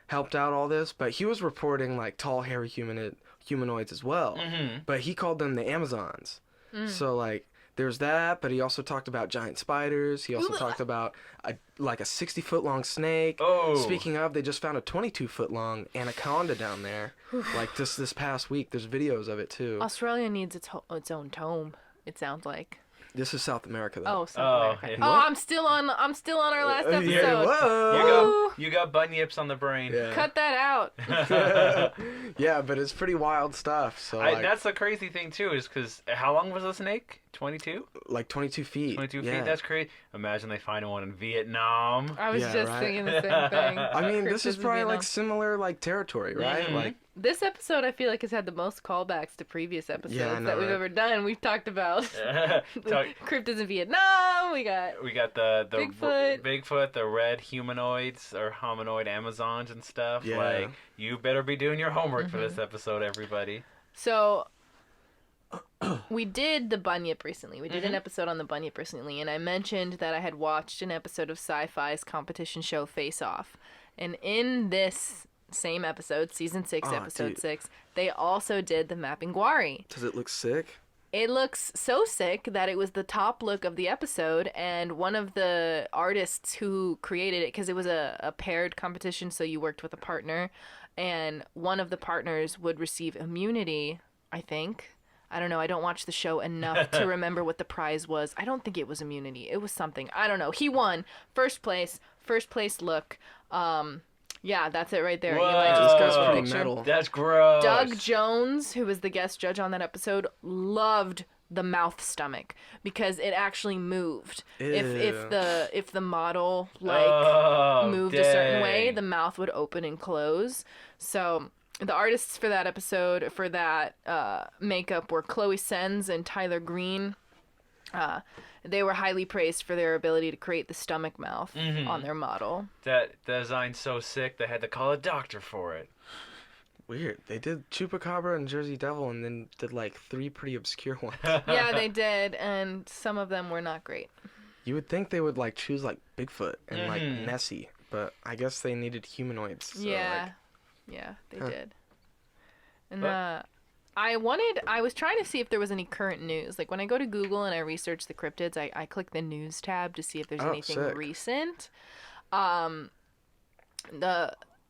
helped out all this. But he was reporting, like, tall, hairy humanoids as well. But he called them the Amazons. So, like, there's that, but he also talked about giant spiders. He also talked about a 60-foot long snake. Oh. Speaking of, they just found a 22-foot long anaconda down there. Like, this past week. There's videos of it too. Australia needs its own tome, it sounds like. This is South America though. Oh, South America. yeah. Oh, I'm still on our last episode. Yeah, whoa. You got bunyips on the brain. Yeah. Cut that out. Yeah, but it's pretty wild stuff. So like, That's the crazy thing too, is because how long was the snake? 22? like 22 feet. 22 yeah. feet? That's crazy. Imagine they find one in Vietnam. I was Yeah, just right. thinking the same thing. I mean, this is Cryptids in probably Vietnam. like similar like territory, right? Mhm. Like, This episode, I feel like, has had the most callbacks to previous episodes Yeah, I know, that we've right? ever done. We've talked about Talk- cryptids in Vietnam. We got We got the Bigfoot. the red humanoids or hominoid Amazons and stuff. Yeah. Like, you better be doing your homework for this episode, everybody. So we did the bunyip recently. We did an episode on the bunyip recently, and I mentioned that I had watched an episode of Sci-Fi's competition show Face Off. And in this same episode, season 6, Oh, episode dude. 6, they also did the Mapinguari. does it look sick? It looks so sick that it was the top look of the episode, and one of the artists who created it, because it was a paired competition, so you worked with a partner, and one of the partners would receive immunity, I think, I don't know. I don't watch the show enough to remember what the prize was. I don't think it was immunity. It was something. I don't know. He won first place. First place look. Yeah, that's it right there. Whoa. Eli This just guy's posted a pretty picture. metal. That's gross. Doug Jones, who was the guest judge on that episode, loved the mouth stomach because it actually moved. If the model moved a certain way, dang. the mouth would open and close. So the artists for that episode, for that makeup, were Chloe Sens and Tyler Green. They were highly praised for their ability to create the stomach mouth on their model. That design's so sick they had to call a doctor for it. Weird. They did Chupacabra and Jersey Devil, and then did like 3 pretty obscure ones. Yeah, they did, and some of them were not great. You would think they would like choose like Bigfoot and like Nessie, but I guess they needed humanoids. So, Yeah, they did. And But- I was trying to see if there was any current news. Like when I go to Google and I research the cryptids, I click the news tab to see if there's Oh, anything sick. recent.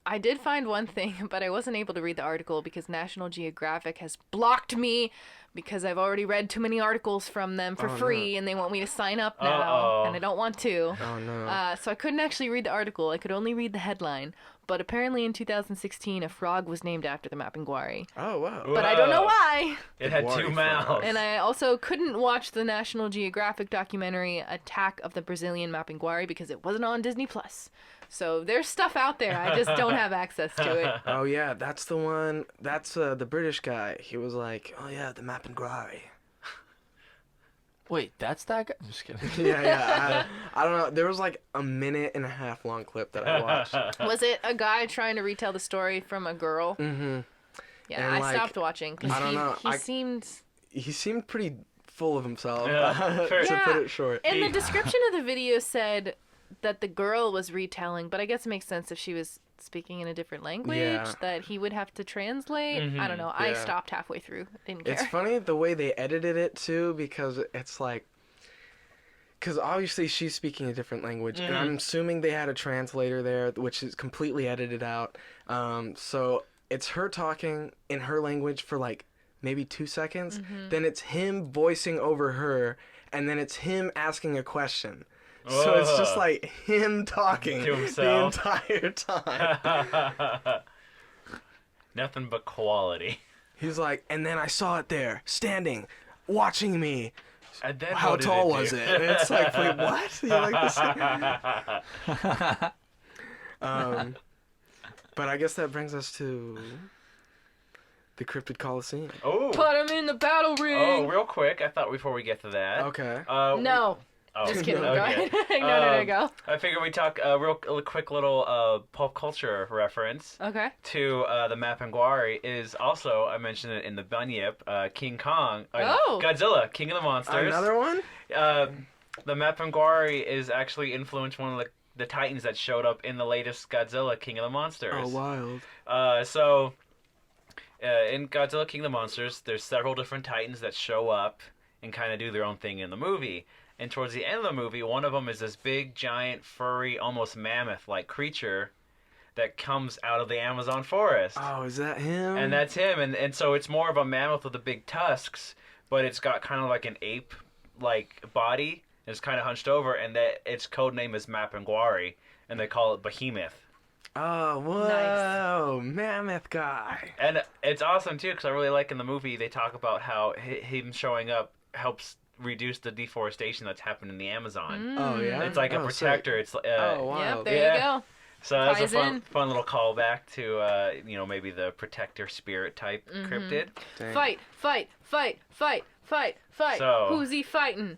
I did find one thing, but I wasn't able to read the article because National Geographic has blocked me because I've already read too many articles from them for Oh, no. free, and they want me to sign up now, Uh-oh. and I don't want to. Oh no. So I couldn't actually read the article. I could only read the headline. But apparently in 2016, a frog was named after the Mapinguari. Oh wow. But I don't know Whoa. why. It had Worry 2 for mouths. us. And I also couldn't watch the National Geographic documentary Attack of the Brazilian Mapinguari because it wasn't on Disney Plus. So there's stuff out there. I just don't have access to it. Oh yeah, that's the one. That's the British guy. He was like, oh yeah, the Mapinguari. Wait, that's that guy? I'm just kidding. Yeah. I don't know. There was like a 1.5-minute long clip that I watched. Was it a guy trying to retell the story from a girl? Mm-hmm. Yeah, And, I like, stopped watching because I don't know. he seemed... He seemed pretty full of himself, Yeah, fair. to Yeah. put it short. And the description of the video said that the girl was retelling, but I guess it makes sense if she was speaking in a different language, Yeah. that he would have to translate. I don't know. I Yeah. stopped halfway through. Didn't care. It's funny the way they edited it too, because it's like, because obviously she's speaking a different language, and I'm assuming they had a translator there, which is completely edited out. So it's her talking in her language for like maybe 2 seconds, then it's him voicing over her, and then it's him asking a question. So it's just like him talking To himself. the entire time. Nothing but quality. He's like, and then I saw it there, standing, watching me. And then How what did tall it was do? it? And it's like, wait, what? You're like this. But I guess that brings us to the Cryptid Coliseum. Oh. Put him in the battle ring. Oh, real quick. I thought before we get to that. Okay. No. Oh, Just kidding. Go okay. ahead. No, go. I figured we talk a quick little pop culture reference Okay. to the Mapinguari is also, I mentioned it in the Bunyip, King Kong. Oh. Godzilla, King of the Monsters. Another one? The Mapinguari is actually influenced one of the titans that showed up in the latest Godzilla, King of the Monsters. Oh, wild. In Godzilla King of the Monsters, there's several different titans that show up and kind of do their own thing in the movie. And towards the end of the movie, one of them is this big, giant, furry, almost mammoth-like creature that comes out of the Amazon forest. Oh, is that him? And that's him. And so it's more of a mammoth with the big tusks, but it's got kind of like an ape-like body. It's kind of hunched over, and that its code name is Mapinguari, and they call it Behemoth. Oh, whoa. Mammoth guy. And it's awesome, too, because I really like in the movie, they talk about how him showing up helps reduce the deforestation that's happened in the Amazon. Oh, yeah? It's like a Oh, protector. sick. It's Oh, wow. Yep, there Yeah. you go. So that's a Ties in. fun little callback to maybe the protector spirit type cryptid. Dang. Fight. So- Who's he fighting?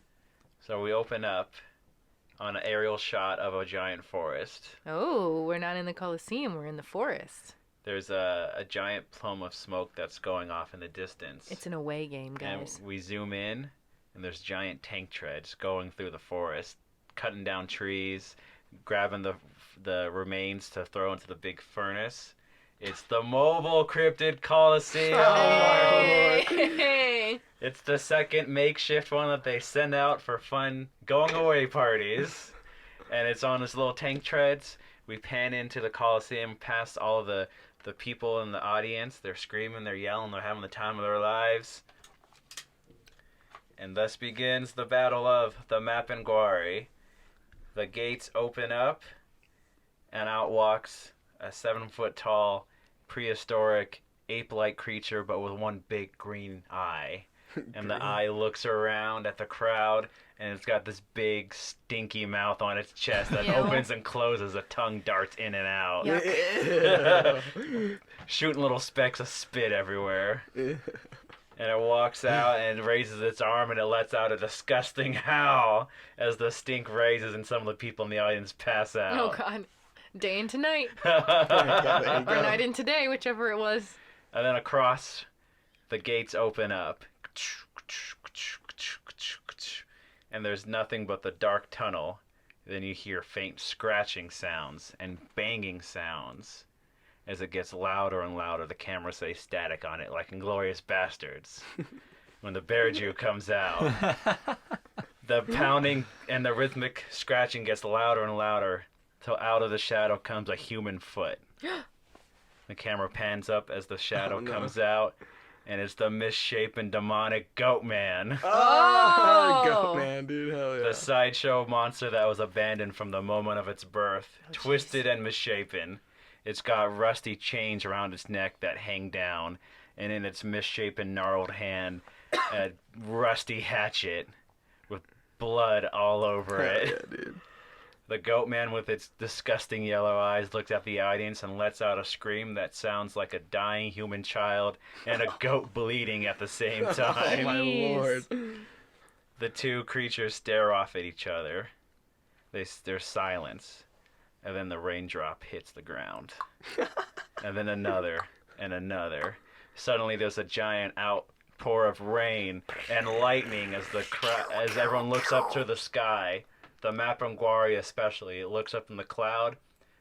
So we open up on an aerial shot of a giant forest. Oh, we're not in the Coliseum. We're in the forest. There's a giant plume of smoke that's going off in the distance. It's an away game, guys. And we zoom in, and there's giant tank treads going through the forest, cutting down trees, grabbing the remains to throw into the big furnace. It's the Mobile Cryptid Coliseum. Hey! It's the second makeshift one that they send out for fun going away parties. And it's on this little tank treads. We pan into the Coliseum past all of the people in the audience. They're screaming, they're yelling, they're having the time of their lives. And thus begins the battle of the Mapinguari. The gates open up, and out walks a 7-foot-tall, prehistoric, ape-like creature, but with one big green eye. And the eye looks around at the crowd, and it's got this big, stinky mouth on its chest that Ew. opens and closes. A tongue darts in and out. Shooting little specks of spit everywhere. And it walks out and raises its arm, and it lets out a disgusting howl as the stink raises and some of the people in the audience pass out. Oh god. Day into night. There you Or go. night into day, whichever it was. And then across, the gates open up. And there's nothing but the dark tunnel. Then you hear faint scratching sounds and banging sounds. As it gets louder and louder, the camera stays static on it, like Inglourious Bastards. When the bear Jew comes out, the pounding and the rhythmic scratching gets louder and louder, till out of the shadow comes a human foot. The camera pans up as the shadow comes out, and it's the misshapen demonic goat man. Oh! Goat man, dude, hell yeah. The sideshow monster that was abandoned from the moment of its birth, Oh, twisted and misshapen. It's got rusty chains around its neck that hang down, and in its misshapen, gnarled hand, a rusty hatchet with blood all over Hell it. yeah, dude. The goat man with its disgusting yellow eyes looks at the audience and lets out a scream that sounds like a dying human child and a goat bleeding at the same Oh time. my Jeez. lord. The two creatures stare off at each other. There's silence. And then the raindrop hits the ground. And then another and another. Suddenly there's a giant outpour of rain and lightning as everyone looks up to the sky. The Mapinguari especially. It looks up in the cloud.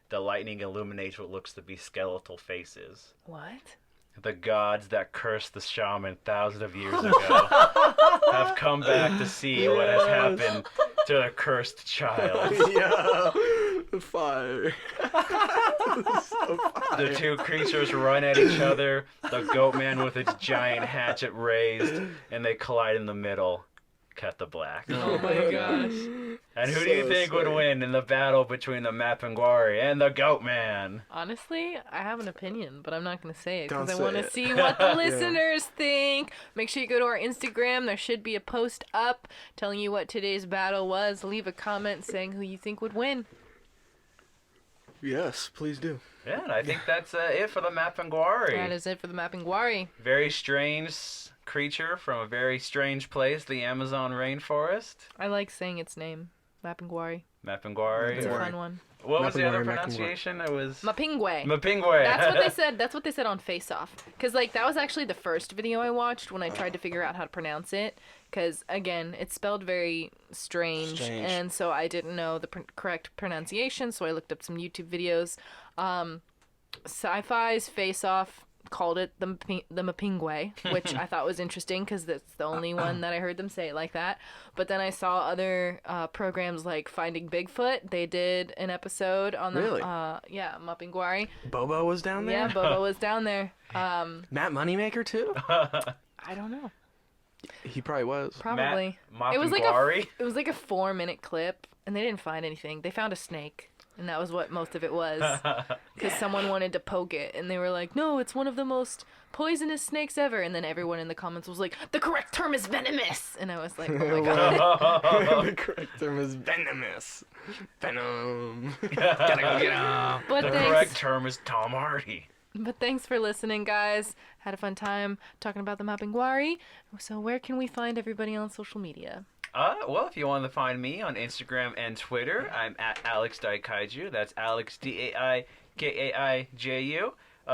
The lightning illuminates what looks to be skeletal faces. What? The gods that cursed the shaman thousands of years ago have come back to see what has happened to the cursed child. Yeah. Fire. So fire. The two creatures run at each other, the goat man with its giant hatchet raised, and they collide in the middle. Cut the black. Oh my gosh. And who do you So think would scary. win in the battle between the Mapinguari and the goat man? Honestly, I have an opinion, but I'm not going to say it Don't because I say want to it. see what the listeners think. Make sure you go to our Instagram. There should be a post up telling you what today's battle was. Leave a comment saying who you think would win. Yes, please do. Yeah, and I think that's it for the Mapinguari. That is it for the Mapinguari. Very strange creature from a very strange place, the Amazon rainforest. I like saying its name, Mapinguari. Mapinguari. It's a Mapinguari. fun one. What was the other Mapinguari, pronunciation? It was Mapingue. Mapinguari. That's what they said. That's what they said on Face Off. Cause like that was actually the first video I watched when I tried to figure out how to pronounce it. Cause again, it's spelled very strange, and so I didn't know the correct pronunciation. So I looked up some YouTube videos. Sci-Fi's Face Off called it the Mapingue, which I thought was interesting because that's the only one that I heard them say it like that. But then I saw other programs like Finding Bigfoot. They did an episode on the Really? Mapinguari. Bobo was down there? Yeah, Bobo was down there. Matt Moneymaker, too? I don't know. He probably was. Probably. Mapinguari? It was like a 4-minute clip, and they didn't find anything. They found a snake, and that was what most of it was. Because someone wanted to poke it, and they were like, "No, it's one of the most poisonous snakes ever." And then everyone in the comments was like, "The correct term is venomous," and I was like, "Oh my god." The correct term is venomous. Venom. Gotta go get him. But The thanks. correct term is Tom Hardy. But thanks for listening, guys. Had a fun time talking about the Mapinguari. So where can we find everybody on social media? Well, if you want to find me on Instagram and Twitter, I'm at Alex Daikaiju. That's Alex Daikaiju.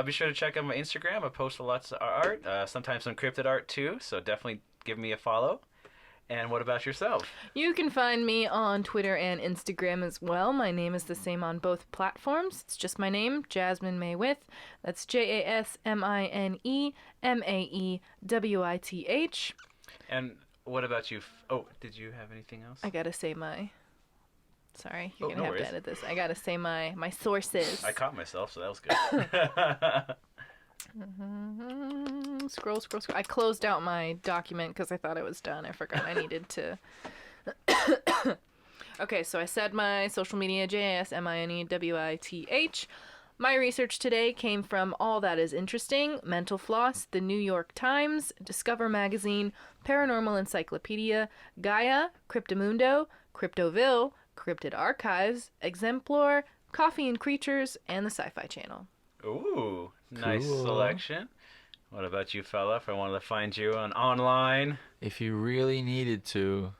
Be sure to check out my Instagram. I post lots of art, sometimes some cryptid art too. So definitely give me a follow. And what about yourself? You can find me on Twitter and Instagram as well. My name is the same on both platforms. It's just my name, Jasmine Maywith. That's JasmineMaewith. And what about you? Did you have anything else? I gotta say my... Sorry, you're gonna no have worries. to edit this. I gotta say my sources. I caught myself, so that was good. Scroll. I closed out my document because I thought it was done. I forgot I needed to. Okay, so I said my social media, JASMINEWITH. My research today came from All That Is Interesting, Mental Floss, The New York Times, Discover Magazine, Paranormal Encyclopedia, Gaia, Cryptomundo, Cryptoville, Cryptid Archives, Exemplar, Coffee and Creatures, and the Sci-Fi Channel. Ooh, nice Cool. selection. What about you, fella? If I wanted to find you online. If you really needed to,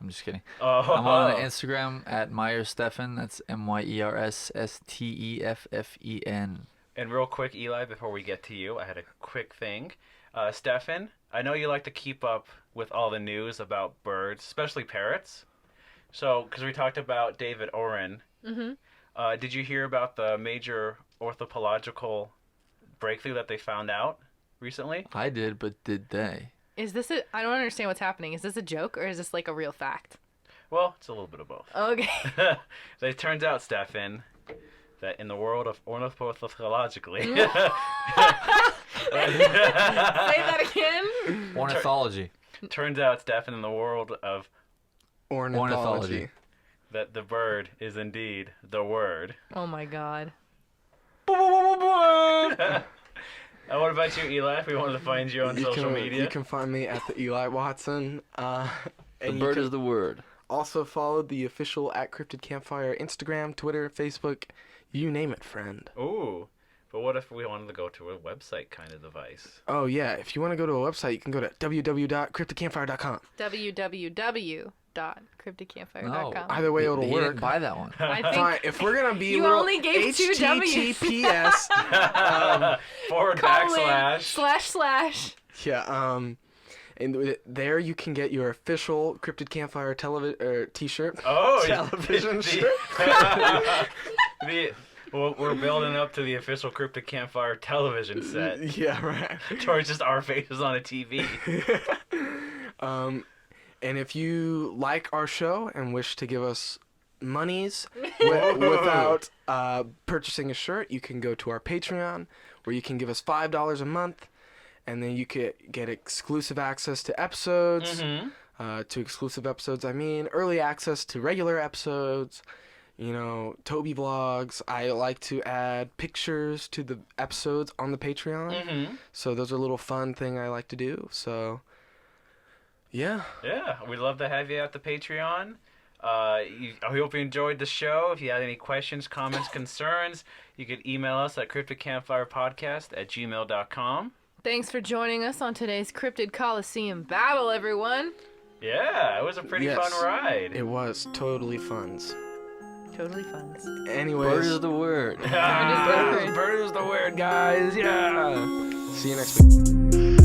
I'm just kidding. Oh, I'm on Instagram at MyersStephen. That's MYERSSTEFFEN. And real quick, Eli, before we get to you, I had a quick thing. Stefan, I know you like to keep up with all the news about birds, especially parrots. So, because we talked about David Oren, did you hear about the major ornithological breakthrough that they found out recently? I did, but did they? Is this a... I don't understand what's happening. Is this a joke or is this like a real fact? Well, it's a little bit of both. Okay. It turns out, Stefan, that in the world of ornithologically... Say that again. Ornithology. Turns out, Stefan, in the world of Ornithology. that the bird is indeed the word. Oh my god. What about you, Eli? If we wanted to find you on social media. You can find me at the Eli Watson. The And bird you can is the word. also follow the official at Cryptid Campfire Instagram, Twitter, Facebook, you name it, friend. Ooh. But what if we wanted to go to a website kind of device? Oh yeah, if you want to go to a website, you can go to www.cryptidcampfire.com. www.cryptidcampfire.com. No. Either way, it'll He work. didn't buy that one. I think Fine. If we're gonna be You little only gave two Ws. HTTPS. Forward // Yeah. And there you can get your official Cryptid Campfire T-shirt. Oh, Television shirt. We're building up to the official Cryptid Campfire television set. Yeah, right. Towards just our faces on a TV. And if you like our show and wish to give us monies without purchasing a shirt, you can go to our Patreon, where you can give us $5 a month, and then you could get exclusive access to episodes. To exclusive episodes, I mean early access to regular episodes. You know, Toby vlogs. I like to add pictures to the episodes on the Patreon. So those are a little fun thing I like to do. So, yeah. Yeah, we'd love to have you at the Patreon. I hope you enjoyed the show. If you had any questions, comments, concerns, you could email us at cryptidcampfirepodcast@gmail.com. Thanks for joining us on today's Cryptid Coliseum battle, everyone. Yeah, it was a pretty fun ride. It was totally fun. Totally fun. Anyways. Bird is the word. Bird is the word, guys. Yeah. See you next week.